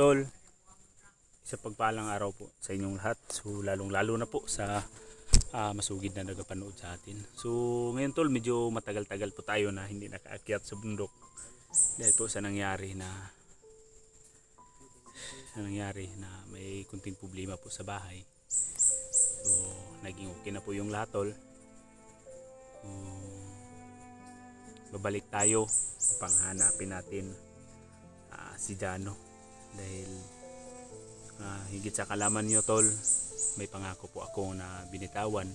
tol, isa pagpalang araw po sa inyong lahat. So lalong lalo na po sa masugid na nagapanood sa atin. So ngayon tol, medyo matagal-tagal po tayo na hindi nakaakyat sa bundok dahil po sa nangyari na may kunting problema po sa bahay. So naging okay na po yung lahat tol. So, babalik tayo upang hanapin natin si Jano dahil higit sa kalaman nyo tol, may pangako po ako na binitawan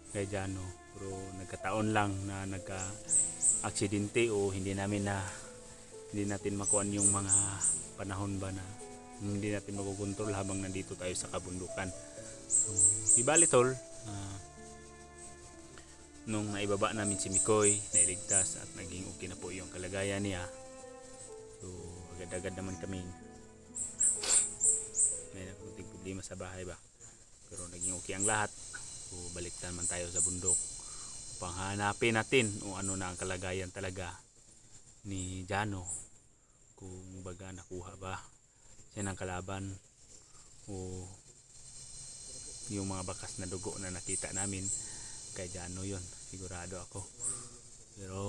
kay Jano, pero nagkataon lang na nagka-aksidente o hindi natin makuan yung mga panahon ba na hindi natin makukontrol habang nandito tayo sa kabundukan. So ibali tol, nung naibaba namin si Mikoy, nailigtas at naging okay na po yung kalagayan niya. So agad-agad naman kami, may nakunting problema sa bahay ba, pero naging okay ang lahat. So balik naman tayo sa bundok upang hanapin natin kung ano na ang kalagayan talaga ni Jano, kung baga nakuha ba siya ng kalaban o yung mga bakas na dugo na nakita namin kay Jano, yon sigurado ako. Pero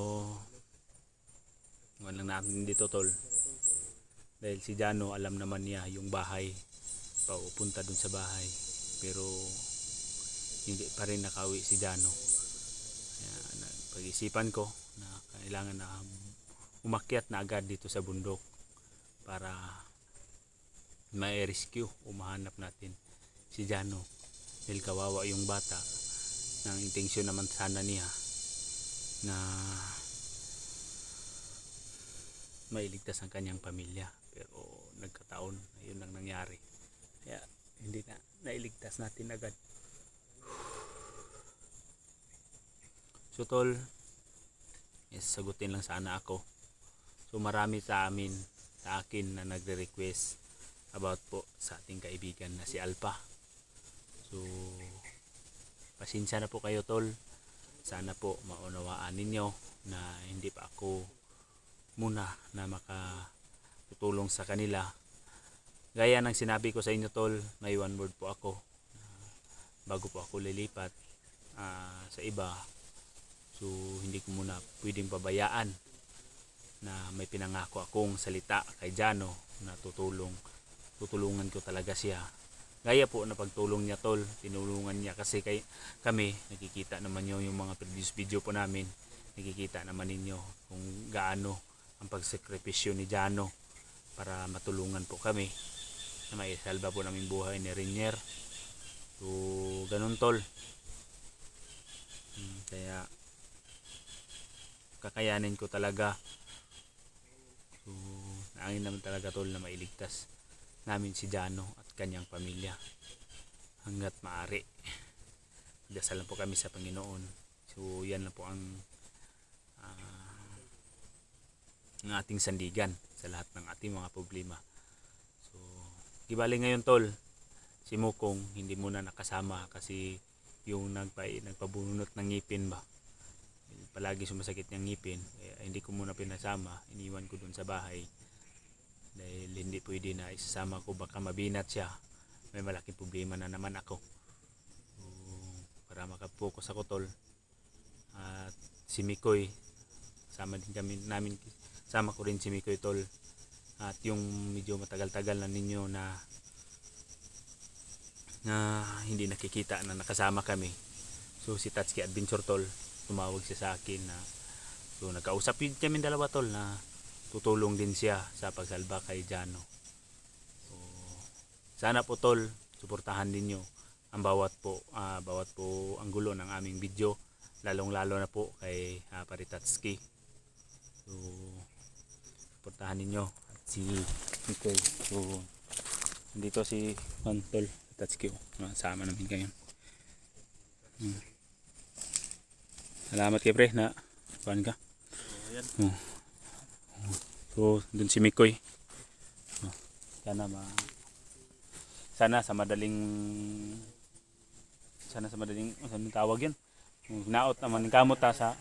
wala lang natin dito tol, dahil si Jano alam naman niya yung bahay, paupunta dun sa bahay, pero hindi pa rin nakauwi si Jano. Kaya pag-isipan ko na kailangan na umakyat na agad dito sa bundok para ma-rescue o mahanap natin si Jano, dahil kawawa yung bata. Nang intensyon naman sana niya na mailigtas ang kanyang pamilya, pero nagkataon na yun ang nangyari, kaya hindi na nailigtas natin agad. So tol, sagutin lang sana ako. So marami sa akin na nagre-request about po sa ating kaibigan na si Alpha. So pasensya na po kayo tol, sana po maunawaan ninyo na hindi pa ako muna na makatutulong sa kanila. Gaya ng sinabi ko sa inyo tol, may one word po ako bago po ako lilipat sa iba. So hindi ko muna pwedeng pabayaan na may pinangako akong salita kay Jano na tutulungan ko talaga siya. Gaya po na pagtulong niya tol, tinulungan niya kasi kami nakikita naman nyo yung mga previous video po namin, nakikita naman ninyo kung gaano ang pagsakripisyo ni Jano para matulungan po kami na maisalba po namin buhay ni Renier. So ganun tol, kaya kakayanin ko talaga. So naangin naman talaga tol na mailigtas namin si Jano at kanyang pamilya hanggat maaari. Dasal lang po kami sa Panginoon. So yan lang po ang ating sandigan sa lahat ng ating mga problema. So gibali ngayon tol, si Mukong hindi muna nakasama kasi yung nagpabunot ng ngipin ba, palagi sumasakit niyang ngipin, kaya hindi ko muna pinasama, iniwan ko dun sa bahay dahil hindi pwede na isasama ko, baka mabinat siya, may malaking problema na naman ako. So, para makapokus ako tol, at si Mikoy sama ko rin si Mikoy tol, at yung medyo matagal-tagal na ninyo na hindi nakikita na nakasama kami. So si Tatsuki Adventure tol, tumawag siya sa akin na so nagkausap yun kami dalawa tol na tutulong din siya sa pagsalba kay Jano. So sana po tol, suportahan ninyo ang bawat po anggulo ng aming video, lalong-lalo na po kay Paritatsuki. So suportahan ninyo at si Mikoy. So dito si Tol Tatsuki, sama namin kayo. Salamat kay pre na kuhan ka. So dun si Mikoy. Sana sa madaling anong tawag yan, naot naman kamot sa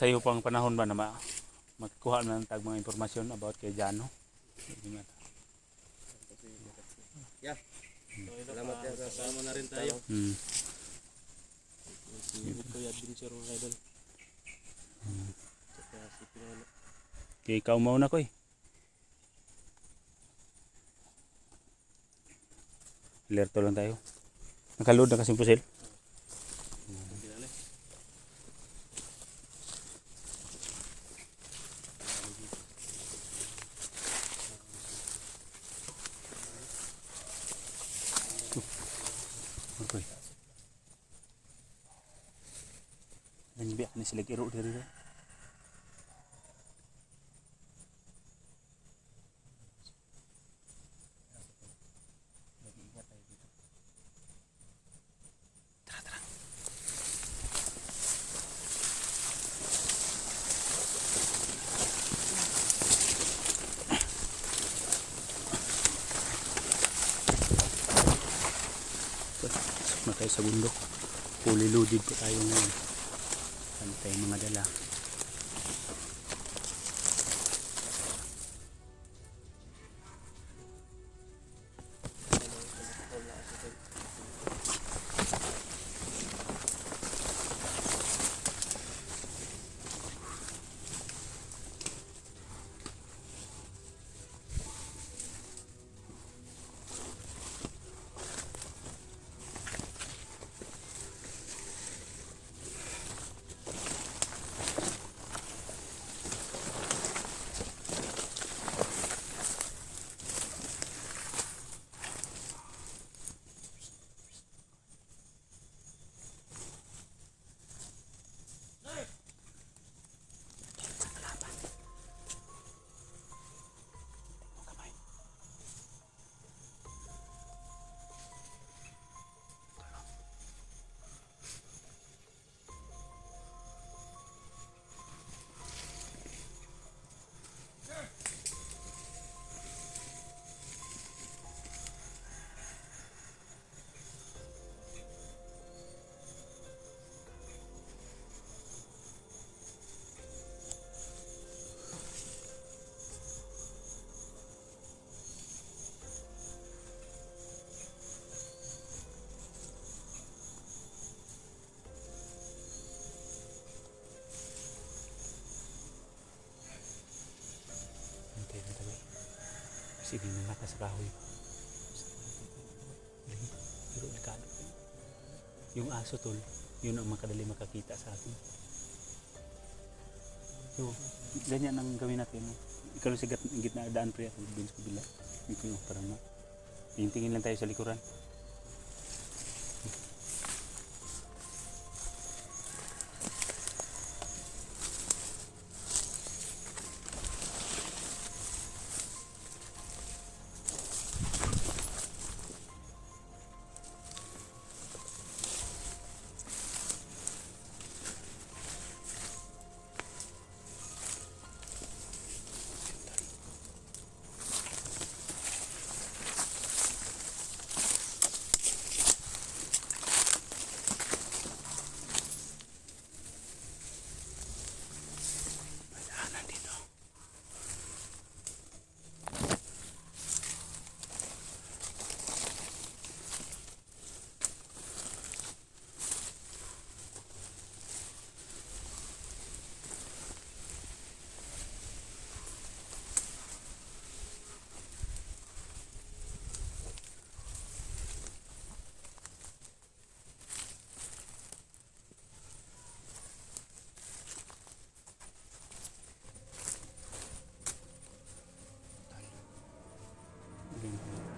iyo pang panahon ba na magkuha na ng mga impormasyon about kay Jano. Yeah. Salamat yan sa Kasama na rin tayo. Si Kuya Adventure mga idol. Saka si Pinolo. Okay, ikaw mauna ko eh. Alerto lang tayo. Nakaload na kasing pusil. Okay. Nandiyan ni sila kiro dari dah. Pasok na tayo sa bundok. Fully loaded po tayo ngayon. Ano tayong mga dala. Sige na naka sa kahoy. Pero delikado. Yung aso tol, yun ang makadali makakita sa atin. So, ganyan ang gawin natin. No? Ikaw sa gitna daan pre ako din sa kabila. Ikaw para na. Tingin lang tayo sa likuran.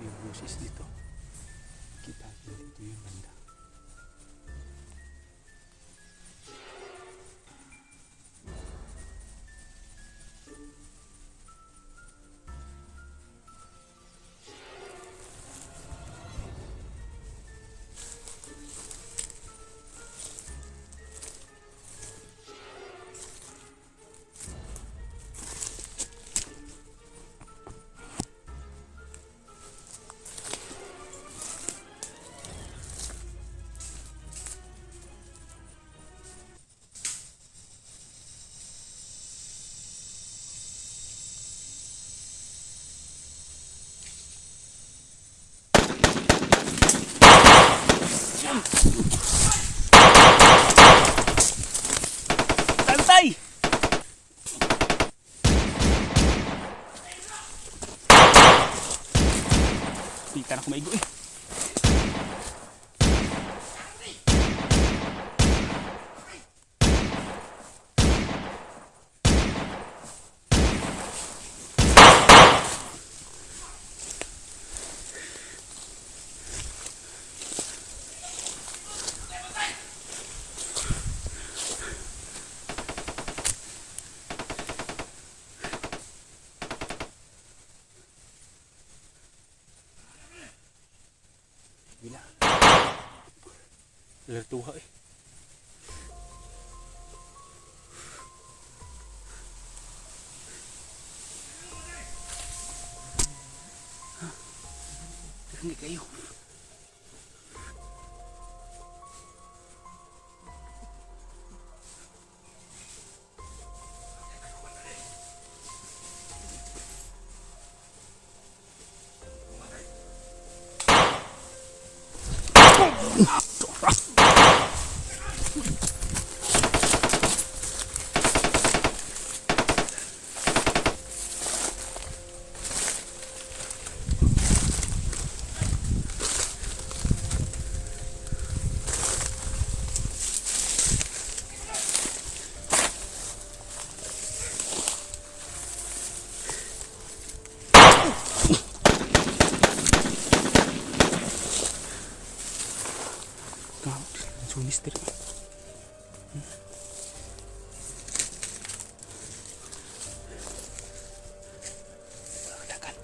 Yung boses dito. Kita natin dito yung banda. Kita na ko maigo eh. Bila. Lertuha eh. Hindi kayo. So mister. Dagan.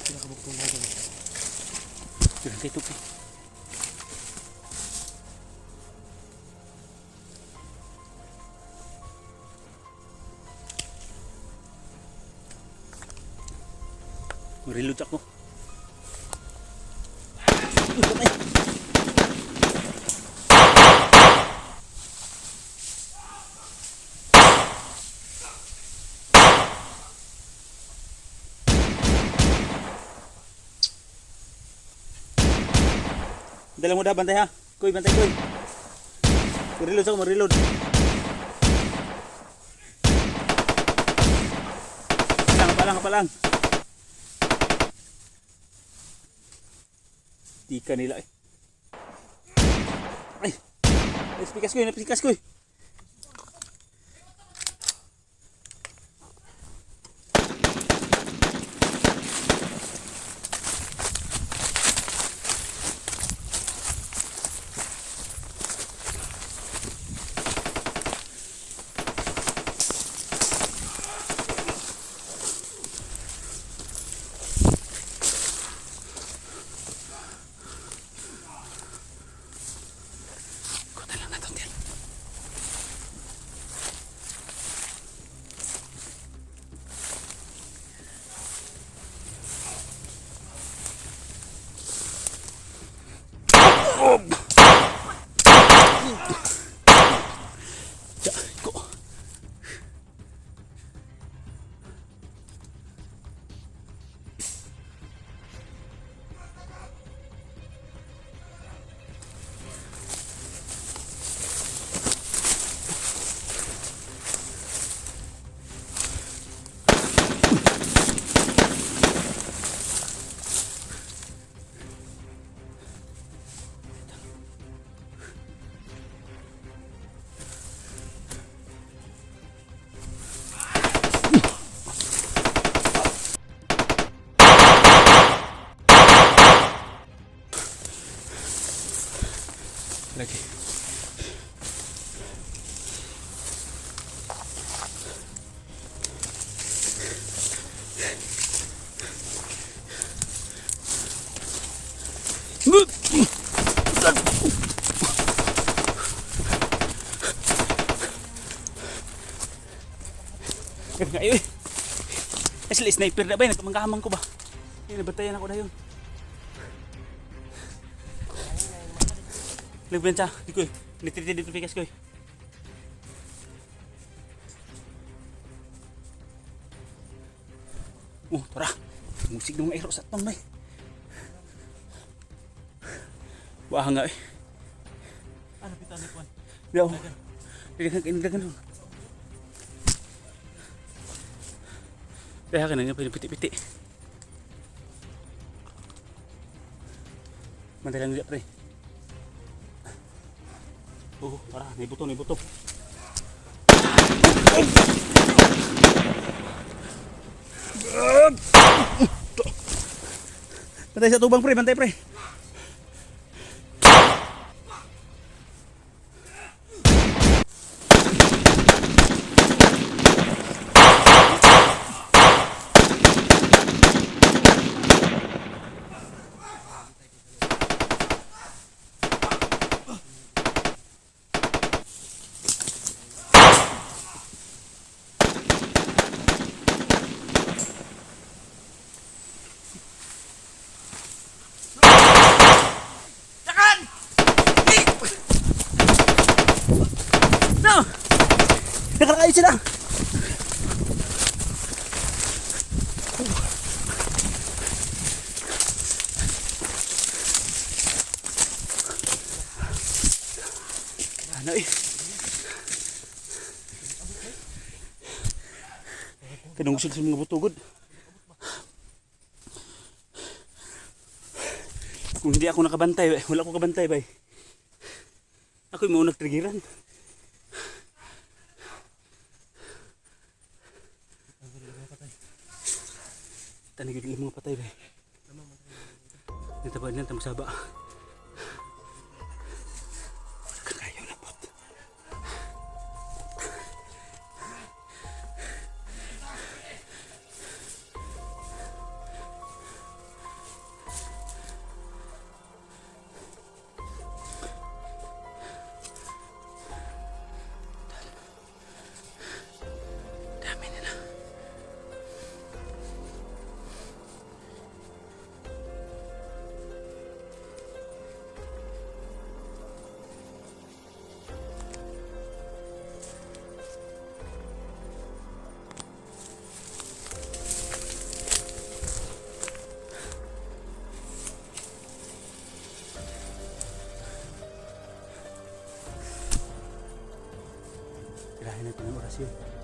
Sila kabuktong dagan. Sila dito pa. Reload ako. Dala mo dah bantay ha. Kuy, bantay kuy. Reload ako, reload. Palang. Tika nila eh. Ay! Napikas ko eh. Lagi. Ayo eh. Asli sniper na ba yun? Nagkamangkahamang ko ba? Nabatayan ako na yun. Nagbenta, di ko eh. Nititid dito pikas ko eh. Tara. Musik ng mga ero sa tong may. Wah nga eh. Ano pita ni Kwan? Daw. Dagan. Kaya ka na nga piti-piti. Mantay lang dito pre. Oo, para, may buto, may buto. Bantay sa tubang pre, bantay pre. No! Nakalakay sila! Ano eh? Kanungsil sa mga butugod. Kung hindi ako nakabantay, wala ko kabantay bay. Ako yung mga nagtrigiran. Tanigid lang mga patay bay. Natabaan lang tamasaba. Kakayaw na pot. Dami nila. Tirahin natin ang orasyon.